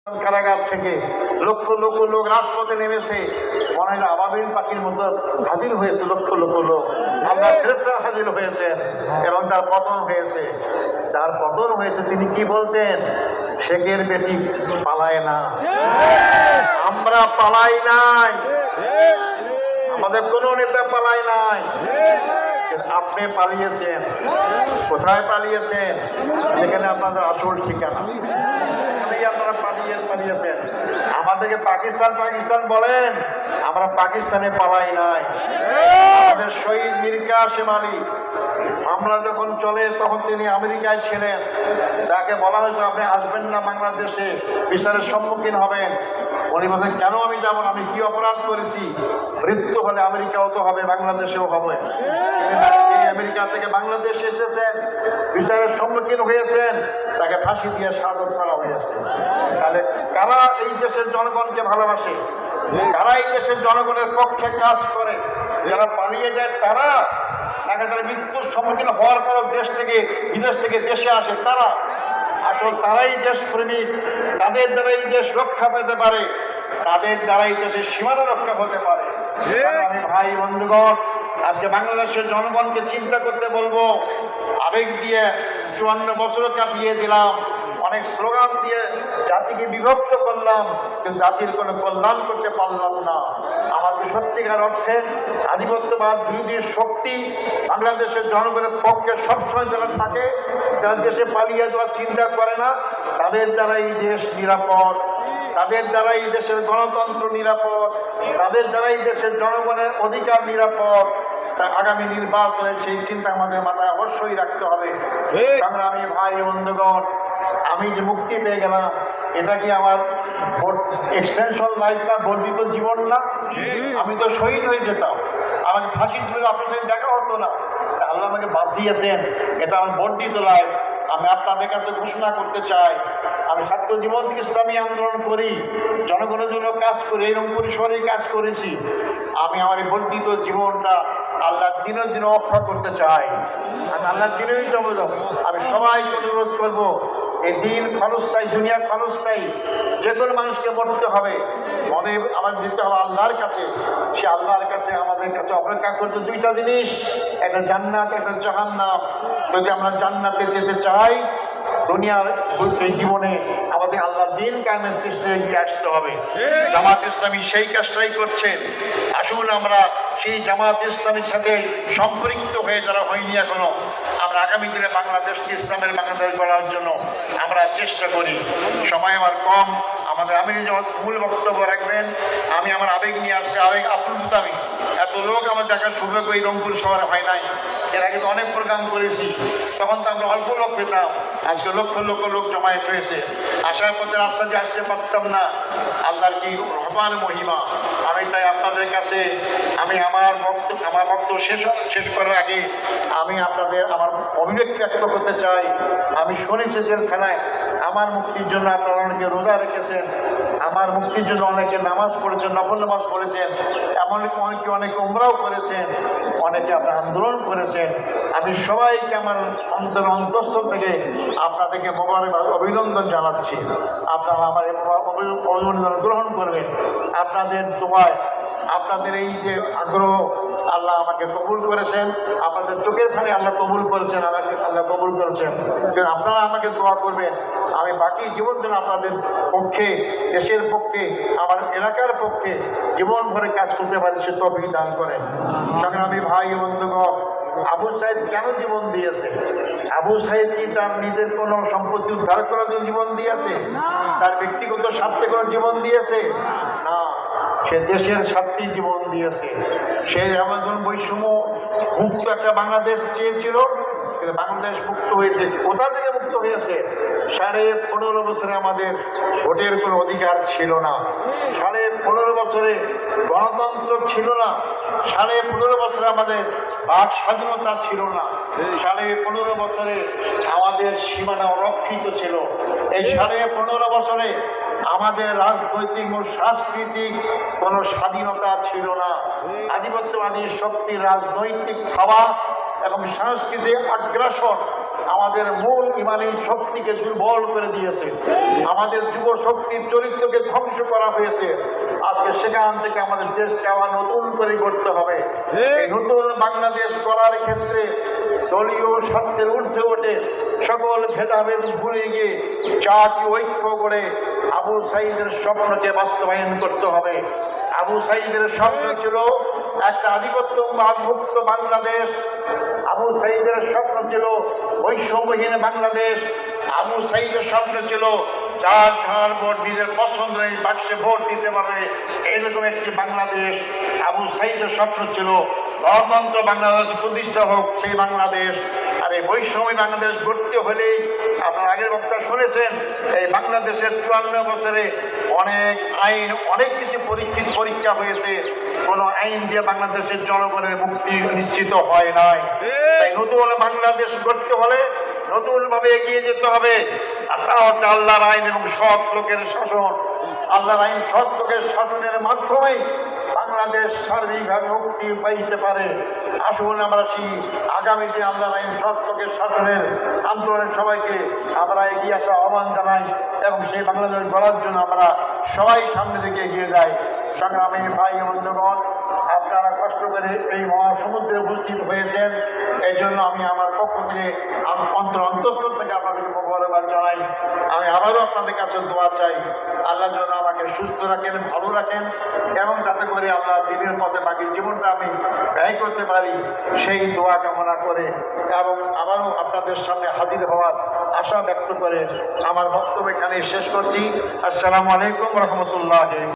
কারাগার থেকে লক্ষ লক্ষ লোক রাজপথে নেমেছে, মনে হয় আবাবিল পাখির মতো হাজির হয়েছে লক্ষ লক্ষ লোক। আল্লাহ ফেরেশতা হাজির হয়েছে এবং তার পতন হয়েছে। তার পতন হয়েছে, তিনি কি বলতেন? শেখের বেটি পালায় না, আমরা পালাই নাই, আমাদের কোনো নেতা পালাই নাই। আপনি পালিয়েছেন, কোথায় পালিয়েছেন? যেখানে আপনাদের আসল ঠিকানা, আপনারা পালিয়েছেন। আমাদেরকে পাকিস্তান পাকিস্তান বলেন, আমরা পাকিস্তানে পালাই নাই। আমাদের শহীদ মীর কাসেম আলী মামলা যখন চলে তখন তিনি আমেরিকায় ছিলেন। তাকে বলা হয়েছে আপনি আসবেন না বাংলাদেশে, বিচারের সম্মুখীন হবেন। উনি বলছেন কেন আমি যাবো না, আমি কি অপরাধ করেছি? মৃত্যু হলে আমেরিকাও তো হবে, বাংলাদেশেও হবে। তিনি আমেরিকা থেকে বাংলাদেশে এসেছেন, বিচারের সম্মুখীন হয়েছেন, তাকে ফাঁসি দিয়ে শাহাদত করা হয়েছে। তাহলে কারা এই দেশের জনগণকে ভালোবাসে, কারা এই দেশের জনগণের পক্ষে কাজ করে? যারা পালিয়ে যায় তারা, নাকি যারা মৃত্যুর সম্মুখীন হওয়ার পর দেশ থেকে বিদেশ থেকে দেশে আসে তারা? আসল তারাই দেশ প্রেমিক, তাদের দ্বারাই দেশ রক্ষা পেতে পারে, তাদের দ্বারাই দেশের সীমানা রক্ষা হতে পারে। আমি ভাই বন্ধুগণ, আজকে বাংলাদেশের জনগণকে চিন্তা করতে বলবো। আবেগ দিয়ে 54 বছর কাটিয়ে দিলাম, অনেক স্লোগান দিয়ে জাতিকে বিভক্ত করলাম, কিন্তু জাতির কোনো কল্যাণ করতে পারলাম না। আমাদের সত্যিকার অর্থে আধিপত্যবাদ বিরোধী শক্তি বাংলাদেশের জনগণের পক্ষে সবসময় যারা থাকে, যারা দেশে পালিয়ে যাওয়ার চিন্তা করে না, তাদের দ্বারা এই দেশ নিরাপদ, তাদের দ্বারাই দেশের গণতন্ত্র নিরাপদ, তাদের দ্বারাই দেশের জনগণের অধিকার নিরাপদ। তাই আগামী নির্বাচনে সেই চিন্তা আমাদের মাথায় অবশ্যই রাখতে হবে। সংগ্রামী ভাই বন্ধুগণ, আমি যে মুক্তি পেয়ে গেলাম, এটা কি আমার এক্সটেনশন লাইফ না, বর্ধিত জীবন না? আমি তো শহীদ হয়ে যেতাম, আমাকে ফাঁসি ঝুলে আপনার সাথে দেখা হতো না। আল্লাহ আমাকে বাঁচিয়েছেন, এটা আমার বর্ধিত লাইফ। আমি আপনাদের কাছে ঘোষণা করতে চাই, আমি ছাত্র জীবন থেকে ইসলামী আন্দোলন করি, জনগণের জন্য কাজ করি, এরকম পরিসরেই কাজ করেছি। আমি আমার এই বর্ধিত জীবনটা আল্লাহর দিনের দিনে অক্ষা করতে চাই। আমি আল্লাহর দিনেই যাবো। আমি সবাইকে অনুরোধ করবো, এই দিন ক্ষণস্থায়ী, দুনিয়া ক্ষণস্থায়ী, যে কোনো মানুষকে মরতে হবে, মনে আমাদের যেতে হবে আল্লাহর কাছে। সে আল্লাহর কাছে আমাদের কাছে অপেক্ষা করতে দুইটা জিনিস, একটা জান্নাত, একটা জাহান্নাম। যদি আমরা জান্নাতে যেতে চাই, দুনিয়ার এই জীবনে আমাদের আল্লাহ দিন কায়েমের চেষ্টায় এগিয়ে আসতে হবে। জামাত ইসলামী সেই কাজটাই করছেন। আসুন আমরা সেই জামাত ইসলামীর সাথে সম্পৃক্ত হয়ে, যারা হয়নি এখনো, আমরা আগামী দিনে বাংলাদেশকে ইসলামের বাংলাদেশ করার জন্য আমরা চেষ্টা করি। সময় আমার কম, আমাদের আমির জামাত মূল বক্তব্য রাখবেন। আমি আমার আবেগ নিয়ে আসছি, আবেগ আপ্লুত। আমি এত লোক আমার দেখার সৌভাগ্য এই রংপুর শহরে হয় নাই। এর আগে তো অনেক প্রোগ্রাম করেছি, তখন তো আমরা অল্প লোক পেতাম, আজকে লক্ষ লক্ষ লোক জমায়েত হয়েছে। আসার পথে রাস্তা দিয়ে আসতে পারতাম না, আল্লাহর কি রহমান মহিমা। আমি তাই আপনাদের কাছে আমার বক্তব্য শেষ করার আগে আমি আপনাদের আমার অভিব্যক্তি ব্যক্ত করতে চাই। আমি শুনেছি জেলখানায় আমার মুক্তির জন্য আপনারা অনেকে রোজা রেখেছেন, আমার মুক্তির জন্য অনেকে নামাজ পড়েছেন, নফল নামাজ পড়েছেন, এমন অনেকে উমরাও করেছেন, অনেকে আপনার আন্দোলন করেছেন। আমি সবাইকে আমার অন্তঃস্থল থেকে আপনাদেরকে মোবারকবাদ, অভিনন্দন জানাচ্ছি। আপনারা আমার অভিনন্দন গ্রহণ করবেন। আপনাদের দোয়ায়, আপনাদের এই যে আগ্রহ, আল্লাহ আমাকে কবুল করেছেন, আপনাদের চোখের খানে আল্লাহ কবুল করেছেন, আমাকে আল্লাহ কবুল করেছেন। আপনারা আমাকে দোয়া করবেন, আমি বাকি জীবন যেন আপনাদের পক্ষে, দেশের পক্ষে, আমার এলাকার পক্ষে জীবন ভরে কাজ করতে পারি, সে তৌফিক দান করেন। সংগ্রামী ভাই বন্ধুগণ, আবু সাইদ কেন জীবন দিয়েছে? আবু সাইদ কি তার নিজের কোনো সম্পত্তি উদ্ধার করার জন্য জীবন দিয়েছে? তার ব্যক্তিগত স্বার্থে কোনো জীবন দিয়েছে? না, সে দেশের স্বার্থেই জীবন দিয়েছে। সে যেমন বৈষম্য মুক্ত একটা বাংলাদেশ চেয়েছিল, কিন্তু বাংলাদেশ মুক্ত হয়েছে। কোথা থেকে মুক্ত হয়েছে? 15.5 বছরে আমাদের ভোটের কোনো অধিকার ছিল না, 15.5 বছরে গণতন্ত্র ছিল না, 15.5 বছরে আমাদের বাক স্বাধীনতা ছিল না, 15.5 বছরে আমাদের সীমানা অরক্ষিত ছিল। এই 15.5 বছরে আমাদের রাজনৈতিক ও সাংস্কৃতিক কোনো স্বাধীনতা ছিল না। আধিপত্যবাদী শক্তির রাজনৈতিক খাওয়া এবং সাংস্কৃতিক আগ্রাসন আমাদের মূল ইমানি শক্তিকে দুর্বল করে দিয়েছে, আমাদের যুব শক্তির চরিত্রকে ধ্বংস করা হয়েছে। আজকে সেখান থেকে আমাদের দেশকে আবার নতুন করে গড়তে হবে। এই নতুন বাংলাদেশ গড়ার ক্ষেত্রে দলীয় স্বার্থের ঊর্ধ্বে ওঠে সকল ভেদাভেদ ভুলে গিয়ে জাতীয় ঐক্য করে আবু সাঈদের স্বপ্নকে বাস্তবায়ন করতে হবে। আবু সাঈদের স্বপ্ন ছিল একটা আধিপত্যবাদ মুক্ত বাংলাদেশ। আবু সাঈদের স্বপ্ন ছিল বৈষম্যহীন বাংলাদেশ। আবু সাঈদের স্বপ্ন ছিল যার যার ভোট নিজের পছন্দ এই বাক্সে ভোট দিতে পারবে এইরকম একটি বাংলাদেশ। আবু সাঈদের স্বপ্ন ছিল গণতন্ত্র বাংলাদেশ প্রতিষ্ঠা হোক সেই বাংলাদেশ। আর এই বৈষম্য বাংলাদেশ গড়তে হলেই আপনার আগের বক্তা শুনেছেন, এই বাংলাদেশের 54 বছরে অনেক আইন, অনেক কিছু পরীক্ষা হয়েছে, কোনো আইন দিয়ে বাংলাদেশের জনগণের মুক্তি নিশ্চিত হয় নাই। তাই নতুন বাংলাদেশ গড়তে হলে নতুন ভাবে এগিয়ে যেতে হবে। তা হচ্ছে আল্লাহর আইন এবং সৎ লোকের শাসন। আল্লাহর আইন সৎ লোকের শাসনের মাধ্যমেই বাংলাদেশ সার্বিকভাবে মুক্তি পাইতে পারে। আসুন আমরা সেই আগামী দিনে আল্লাহর আইন সৎ লোকের শাসনের আন্দোলনের সবাইকে আমরা এগিয়ে আসা আহ্বান জানাই এবং সেই বাংলাদেশ গড়ার জন্য আমরা সবাই সামনে থেকে এগিয়ে যাই। সংগ্রামী ভাই বন্ধুগণ, আপনারা কষ্ট করে এই মহাসমুদ্রে উপস্থিত হয়েছেন, এই জন্য আমি আমার পক্ষ থেকে অন্তঃস্থল থেকে আপনাদেরকে ধন্যবাদ জানাই। আমি আবারও আপনাদের কাছে দোয়া চাই, আল্লাহ যেন আমাকে সুস্থ রাখেন, ভালো রাখেন এবং যাতে করে আল্লাহ দিনের পথে বাকি জীবনটা আমি ব্যয় করতে পারি সেই দোয়া কামনা করে এবং আবারও আপনাদের সামনে হাজির হওয়ার আশা ব্যক্ত করে আমার বক্তব্য এখানে শেষ করছি। আসসালামু আলাইকুম রহমতুল্লাহ।